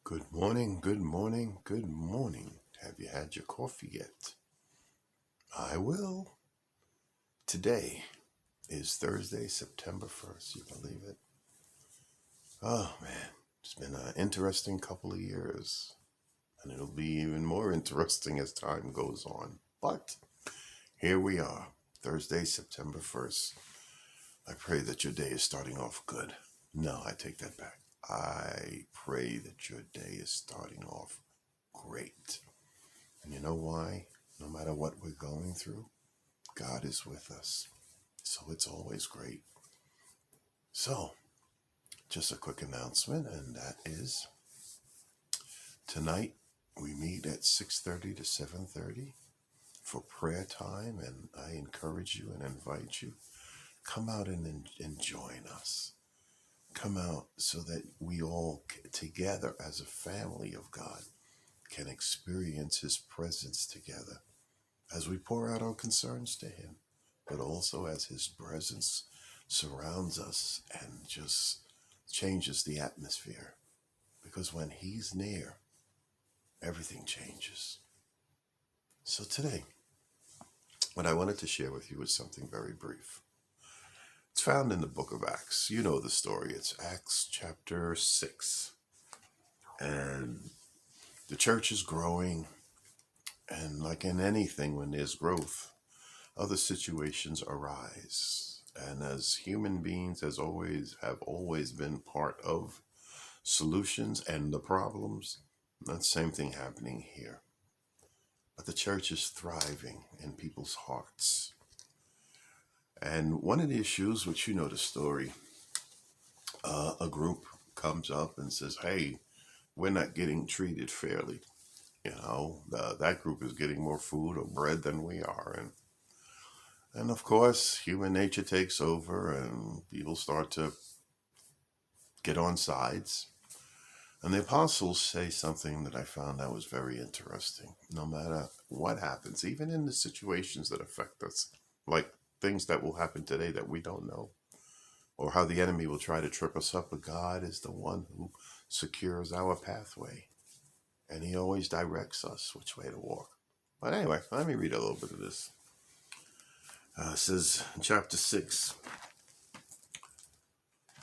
Good morning, good morning, good morning. Have you had your coffee yet? I will. Today is Thursday, September 1st. You believe it? Oh man, it's been an interesting couple of years, and it'll be even more interesting as time goes on. But here we are, Thursday, September 1st. I pray that your day is starting off good. No, I take that back. I pray that your day is starting off great. And you know why? No matter what we're going through, God is with us. So it's always great. So, just a quick announcement, and that is tonight we meet at 6:30 to 7:30 for prayer time, and I encourage you and invite you, come out and join us. Come out so that we all together as a family of God can experience his presence together as we pour out our concerns to him, but also as his presence surrounds us and just changes the atmosphere. Because when he's near, everything changes. So today, what I wanted to share with you is something very brief. It's found in the book of Acts. You know the story. It's Acts chapter 6. And the church is growing. And like in anything, when there's growth, other situations arise. And as human beings, as always, have always been part of solutions and the problems, that same thing happening here. But the church is thriving in people's hearts. And one of the issues, which you know the story, a group comes up and says, hey, we're not getting treated fairly. That group is getting more food or bread than we are. And of course, human nature takes over and people start to get on sides. And the apostles say something that I found that was very interesting. No matter what happens, even in the situations that affect us, like things that will happen today that we don't know, or how the enemy will try to trip us up, but God is the one who secures our pathway. And he always directs us which way to walk. But anyway, let me read a little bit of this. It says in chapter 6,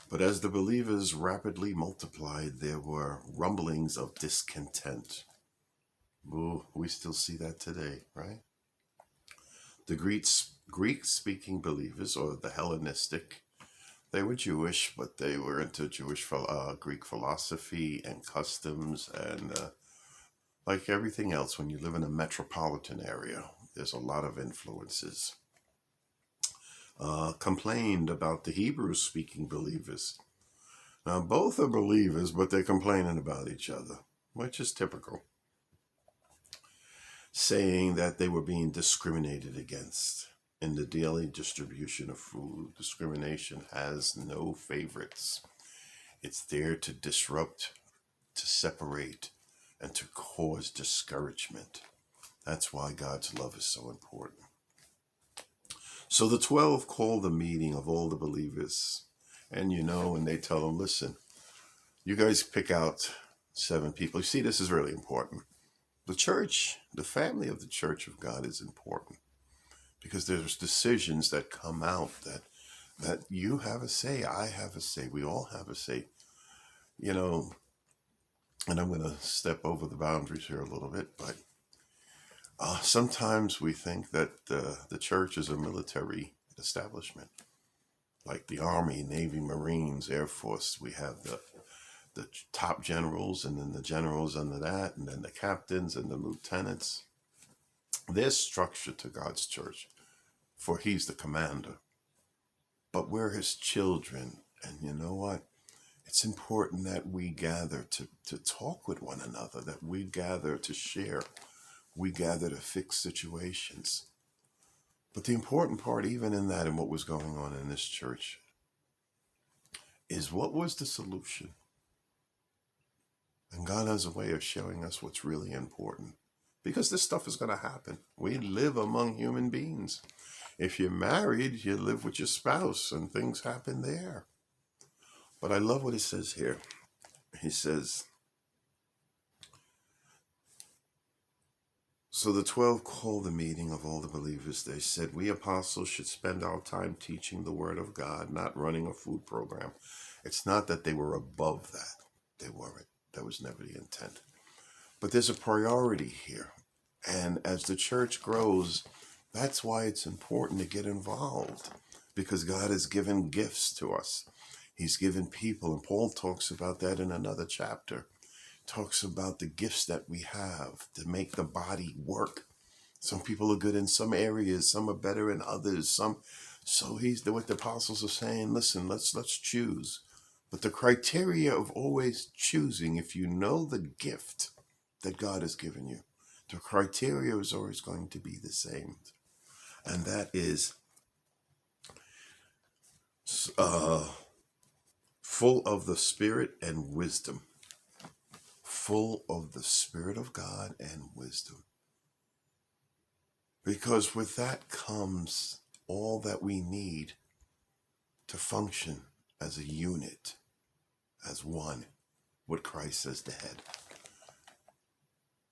but as the believers rapidly multiplied, there were rumblings of discontent. Ooh, we still see that today, right? The Greek-speaking believers, or the Hellenistic, they were Jewish, but they were into Greek philosophy and customs, and like everything else, when you live in a metropolitan area, there's a lot of influences. Complained about the Hebrew-speaking believers. Now, both are believers, but they're complaining about each other, which is typical. Saying that they were being discriminated against in the daily distribution of food. Discrimination has no favorites. It's there to disrupt, to separate, and to cause discouragement. That's why God's love is so important. So the 12 called the meeting of all the believers. And and they tell them, listen, you guys pick out 7 people. You see, this is really important. The church, the family of the church of God is important because there's decisions that come out that you have a say, I have a say, we all have a say. And I'm going to step over the boundaries here a little bit, but sometimes we think that the church is a military establishment, like the Army, Navy, Marines, Air Force. We have the top generals, and then the generals under that, and then the captains and the lieutenants. There's structure to God's church, for he's the commander. But we're his children, and you know what? It's important that we gather to talk with one another, that we gather to share, we gather to fix situations. But the important part, even in that and what was going on in this church, is what was the solution? And God has a way of showing us what's really important. Because this stuff is going to happen. We live among human beings. If you're married, you live with your spouse and things happen there. But I love what he says here. He says, So the 12 called the meeting of all the believers. They said, we apostles should spend our time teaching the word of God, not running a food program. It's not that they were above that. They weren't. That was never the intent. But there's a priority here. And as the church grows, that's why it's important to get involved, because God has given gifts to us. He's given people, and Paul talks about that in another chapter. Talks about the gifts that we have to make the body work. Some people are good in some areas, some are better in others. So what the apostles are saying, listen, let's choose. But the criteria of always choosing, if you know the gift that God has given you, the criteria is always going to be the same. And that is full of the Spirit and wisdom. Full of the Spirit of God and wisdom. Because with that comes all that we need to function as a unit, as one, with Christ as the head.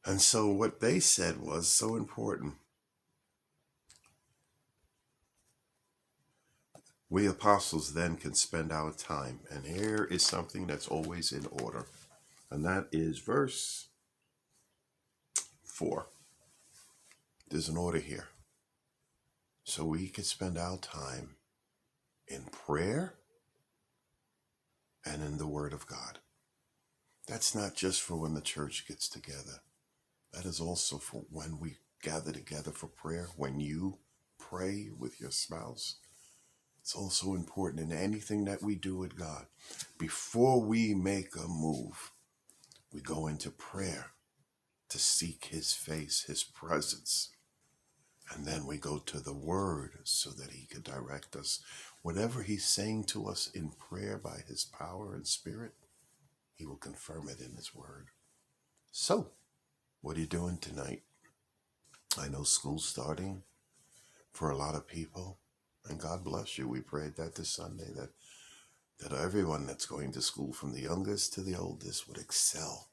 And so what they said was so important. We apostles then can spend our time. And here is something that's always in order. And that is verse 4. There's an order here. So we can spend our time in prayer and in the Word of God. That's not just for when the church gets together. That is also for when we gather together for prayer, when you pray with your spouse. It's also important in anything that we do with God. Before we make a move, we go into prayer to seek His face, His presence. And then we go to the Word so that He can direct us. Whatever He's saying to us in prayer by His power and Spirit, He will confirm it in His Word. So, what are you doing tonight? I know school's starting for a lot of people, and God bless you. We prayed that this Sunday, that everyone that's going to school, from the youngest to the oldest, would excel.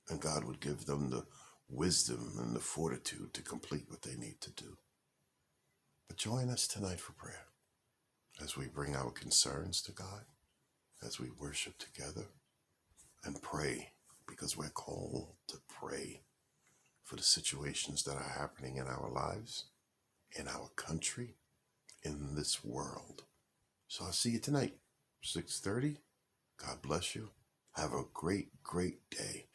And God would give them the wisdom and the fortitude to complete what they need to do. But join us tonight for prayer as we bring our concerns to God, as we worship together and pray, because we're called to pray for the situations that are happening in our lives, in our country, in this world. So I'll see you tonight, 6:30. God bless you. Have a great, great day.